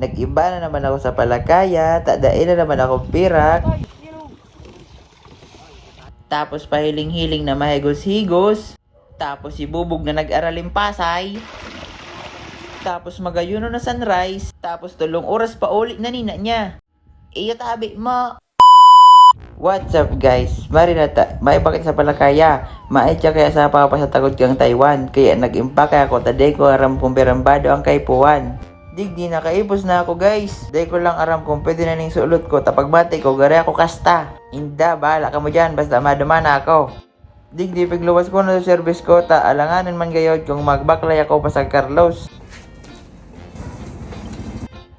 Nag-iba na naman ako sa palakaya, tadain na naman ako pirak. Tapos pahiling-hiling na mahigos-higos. Tapos si Bubog na nag-araling Pasay. Tapos magayuno na sunrise. Tapos 3 oras pa ulit na nina niya. Iyo tabi mo. What's up guys? Mari na maipakit sa palakaya. Maitya kaya sa papasatagod kang Taiwan. Kaya nag-impake ako taday ko aram kung berambado ang kaipuan. Digdi nakaipos na ako guys. Day ko lang aram kung pwede na ning sulot ko. Tapag mati ko gari ako kasta. Inda bahala ka mo dyan basta madumana ako. Digdi pigluwas ko na sa service ko ta alanganan man gayod kung magbaklay ako pa sa Carlos.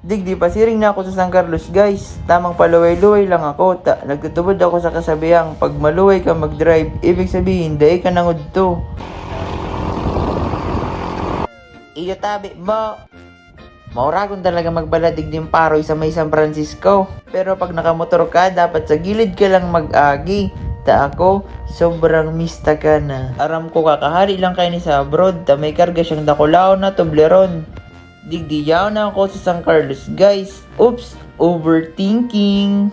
Digdi pasiring na ako sa San Carlos guys. Tamang paluway-luway lang ako. Nagtutubod ako sa kasabihang pag maluway ka mag-drive, ibig sabihin dahi ka nangud to. Iyo tabi mo. Mauragon talaga magbala digdim paroy sa may San Francisco. Pero pag nakamotor ka, dapat sa gilid ka lang mag-agi. Ta ako, sobrang mista ka na. Aram ko kakahari lang kayo ni sa abroad. Ta may karga siyang dakulao na Toblerone. Digdiyaw na ako sa San Carlos guys. Oops, overthinking.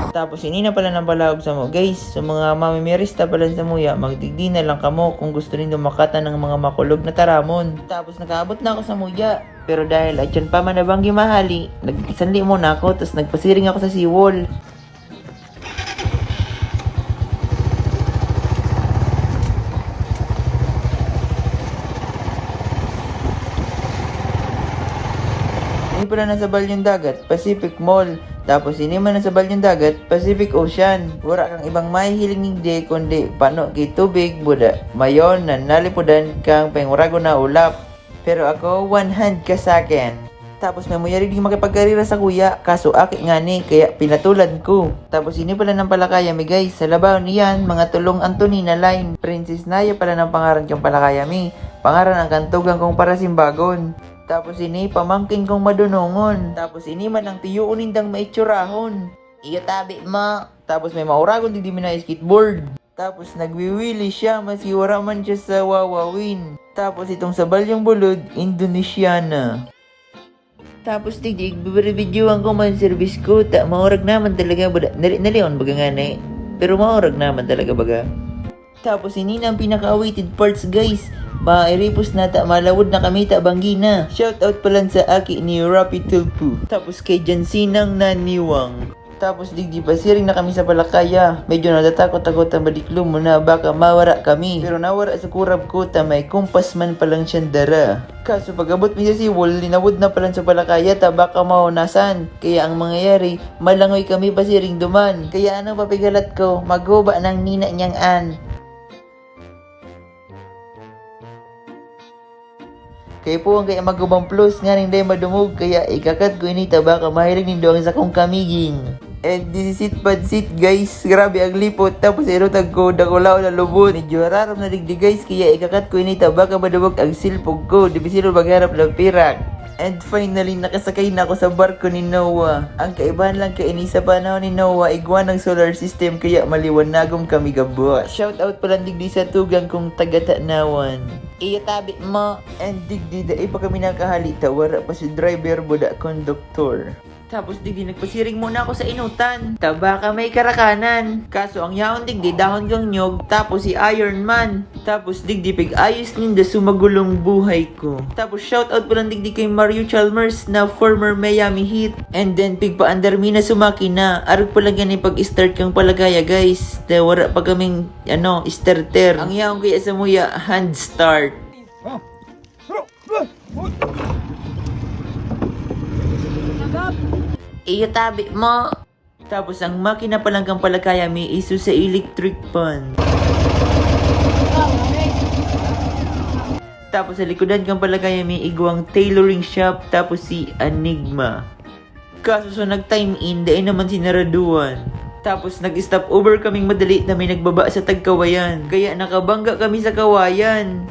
Tapos hindi na pala ng balahog sa mo guys. So mga mamimirista pala sa muya, magdigdi na lang kamo kung gusto rin dumakatan ng mga makulog na taramon. Tapos nakaabot na ako sa muya. Pero dahil atyan pa man nabanggi mahali, nagsanli muna ako tapos nagpasiring ako sa seawall. Ini pala nasa balyong dagat, Pacific Mall. Tapos ini man nasa balyong dagat, Pacific Ocean. Wala kang ibang mahihiling hindi kundi pano kay tubig, buda. Mayon na nalipudan kang pengurago na ulap. Pero ako, one hand ka sa akin. Tapos may muyari di makipagkarira sa kuya, kaso aki nga ni, kaya pinatulad ko. Tapos ini pala ng palakaya mi guys, sa labaw niyan, mga tulong Antonina line. Princess Naya pala ng pangaran kong palakaya mi. Pangaran ang kantugan kong para simbagon. Tapos ini pamangkin kong madunongon. Tapos ini man ang tiyuon nindang maitsurahon. Iyo tabi mo. Tapos may mauragon di na skateboard. Tapos nagwiwili siya masiwara man siya sa wawawin. Tapos itong sa balyong bulod, Indonesiana. Tapos tigdig bibidyoan ko man service ko. Maurag naman talaga baga. Nalion baga nga na eh. Pero maurag naman talaga baga. Tapos ini na ang pinaka-awaited parts guys. Mairipos na malawod na kami banggi na. Shoutout pala sa aki ni Rapi Tulpu. Tapos kay Jansinang Naniwang. Tapos digdi pasiring na kami sa palakaya. Medyo natatakot-takot ang badiklo mo na baka mawara kami. Pero nawara sa kurab ko may kumpas man palang siyang dara. Kaso pag-abot mi sa seawall, linawod na palang sa palakaya baka maunasan. Kaya ang mangyayari, malangoy kami pasiring duman. Kaya ano papigalat ko, maghuba ng nina niyang an. Kaya po ang kaya magubang plus nga rin dahil madumog kaya ikakat ko inita baka mahiring nindo ang isa kong kamiging. And this is it bad seat guys. Grabe ang lipot tapos irotag ko dakulao na lubot. Medyo hararam na digdi guys kaya ikakat ko inita baka madumog ang silpog ko. Di bisilo magharap ng pirak. And finally, nakasakay na ako sa barko ni Noah. Ang kaibahan lang kay sa panahon ni Noah, igwa ng solar system kaya maliwanagom kami gabot. Shoutout pala digdi sa tugang kong taga-Tanawan. Iyo tabi mo. And digdi da pa kami nakahalita, wala pa si driver buda konduktor. Tapos digdi nagpasiring muna ako sa inutan. Baka may karakanan. Kaso ang yaon digdi dahon kang nyog. Tapos si Iron Man. Tapos digdi pig ayos ninda sumagulong buhay ko. Tapos shoutout pala digdi kay Mario Chalmers na former Miami Heat. And then pig pa under me na sumaki na. Arag pala ganyan pag-start kang palagaya guys. Wala pa kaming starter. Ang yaon kaya sa muya hand start. Iyo tabi mo. Tapos ang makina palang kang palakaya may iso sa electric pan. Tapos sa likodan kang palakaya may igwang tailoring shop. Tapos si Enigma. Kaso so nag-time in, dahil naman sinaraduan. Tapos nag-stop over kaming madali na may nagbaba sa Tagkawayan. Kaya nakabangga kami sa Kawayan.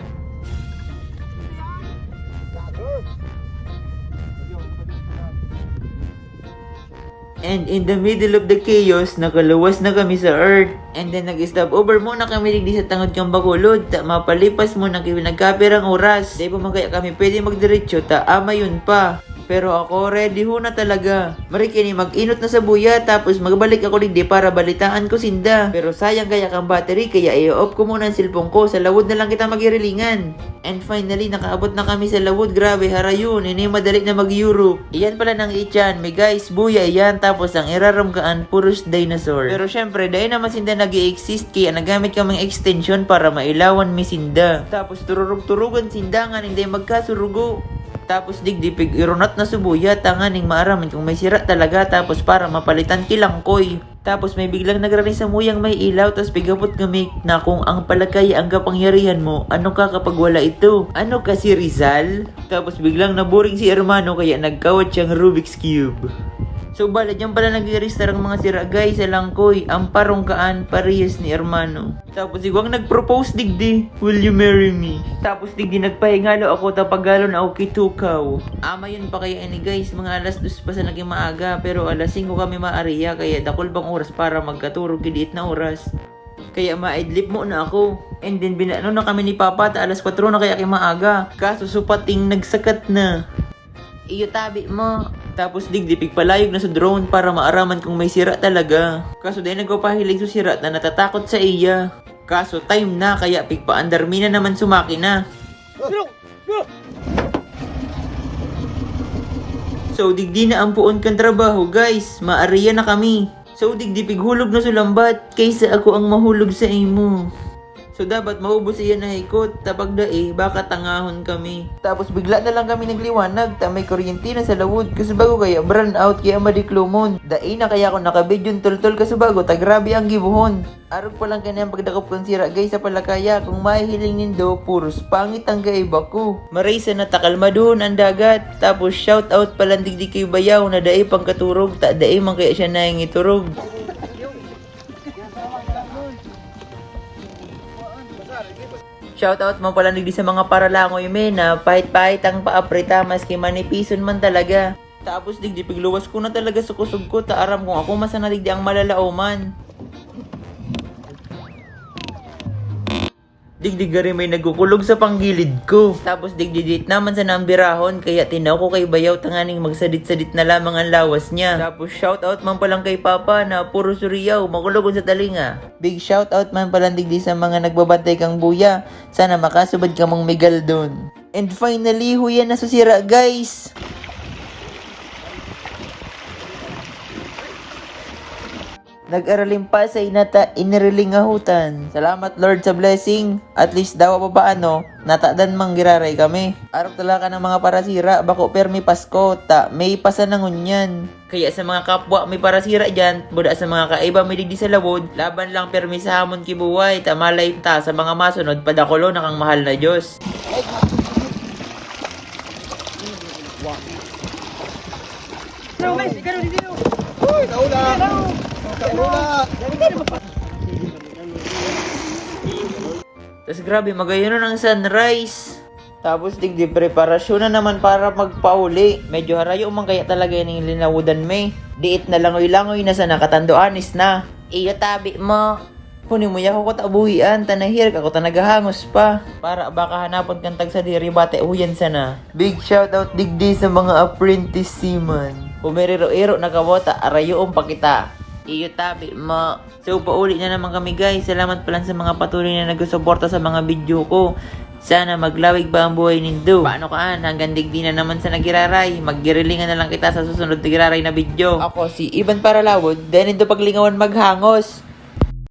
And in the middle of the chaos, nakaluwas na kami sa Earth. And then nag-stop over muna kami digdi sa tangod kang Bacolod. Mapalipas muna kami nagkapirang oras. Dahil pa magkaya kami pwede magdiretso ama yun pa. Pero ako ready ho na talaga. Marikini mag-inot na sa buya tapos magbalik ako digdi para balitaan ko sinda. Pero sayang kaya kang battery kaya i-off ko muna ang cellphone ko. Sa lawod na lang kita magirilingan. And finally nakaabot na kami sa lawod. Grabe harayon. Ini madali na mag-Europe. Iyan pala ng ichan. May guys buya iyan tapos ang iraramkaan puros dinosaur. Pero syempre dahil naman sinda nag-i-exist kaya nagamit kaming extension para mailawan mi sinda. Tapos tururug-turugan sindangan hindi magkasurugo. Tapos digdipig ironat na subuya tanganing maaraman kung may sira talaga tapos para mapalitan kilangkoy. Tapos may biglang nagrari sa muyang may ilaw tapos bigapot kami na kung ang palagay ang kapangyarihan mo, ano ka kapag wala ito? Ano ka si Rizal? Tapos biglang naboring si Hermano kaya nagkawat siyang Rubik's Cube. So bala dyan pala nag-register ang mga sira guys sa langkoy. Ang parongkaan parehas ni Hermano. Tapos sigwang nag-propose digdi, will you marry me? Tapos digdi nagpahingalo ako tapagalo na ako kitukaw. Ama yun pa kaya ini guys, mga alas 2 pa sa naging maaga. Pero alas 5 kami maariya kaya dakol bang oras para magkaturog kidiit na oras. Kaya maidlip mo na ako. And then binano na kami ni Papa ta alas 4 na kaya kay maaga. Kaso supating nagsakat na. Iyo tabi mo. Tapos digdipig palayog na sa drone para maaraman kung may sira talaga. Kaso dahil nagpapahilig sa sira na natatakot sa iya. Kaso time na kaya pigpaandarmi na naman sumaki na. So digdi na ang puon kang trabaho guys. Maariya na kami. So digdipig hulog na sulambat kaysa ako ang mahulog sa imo. So dapat maubos iyan na hikot, tapag dae, baka tangahon kami. Tapos bigla na lang kami nagliwanag, ta may kuryente na sa lawod, kasubago kaya brown out kaya madiklumon. Dae na kaya ako nakabidyon tol-tol kasubago, ta grabe ang gibuhon. Arog pa lang kanyang pagdakop kong sira guys sa palakaya, kung mahihiling nindo, puros pangit ang gaiba ko. Maraysa na takalma doon ang dagat, tapos shout out palang digdi kay bayaw na dae pang katurog, ta dae man kaya siya naing iturog. Shoutout mo pala digdi sa mga paralangoy men na pahit-pahit ang paaprita maski manipison man talaga. Tapos digdi pigluwas ko na talaga sa kusog ko taaram kung ako masana digdi ang malalauman. Digdig gari may nagkukulog sa panggilid ko. Tapos digdidit naman sa nambirahon kaya tinaw ko kay bayaw tanganing magsadit-sadit na lamang ang lawas niya. Tapos shoutout man palang kay Papa na puro suriyaw makulogon sa talinga. Big shoutout man palang digdi sa mga nagbabantay kang buya. Sana makasubad ka mong Miguel dun. And finally huya na susira guys. Nag-aralin pa sa inata inirilingahutan. Salamat Lord sa blessing. At least daw pa paano, natadan mang giraray kami. Arok talaga ng mga parasira, bako permi Pasko, ta may pasanangon yan. Kaya sa mga kapwa may parasira dyan, buda sa mga kaiba may digdi sa lawod, laban lang permi sa hamon kibuway, ta malay ta sa mga masunod, padakulo na kang mahal na Diyos. No, guys, ikaw dito. Uy, naula. Tapos grabe, magayon na ng sunrise. Tapos digdi preparasyon na naman para magpauli. Medyo harayo man kaya talaga yung linawudan may. Diit na langoy-langoy na sa nakatandoanis na. Iyo tabi mo. Kunin mo yako ko tabuhian, tanahir ka ko tanagahangos pa. Para baka hanapon kang tag sa diri bate uyan sana. Big shoutout digdi sa mga apprentice seaman. Pumeriro-iro na kabota, arayoong pakita. Iyo tabi mo. So pauli na naman kami guys. Salamat pala sa mga patuloy na nagsusuporta sa mga video ko. Sana maglawig ba ang buhay nindo. Paano kaan? Hanggang digdi na naman sa nagiraray. Maggirilingan na lang kita sa susunod nagiraray na video. Ako si Iban Paralawod. Dahil nindo paglingawan maghangos.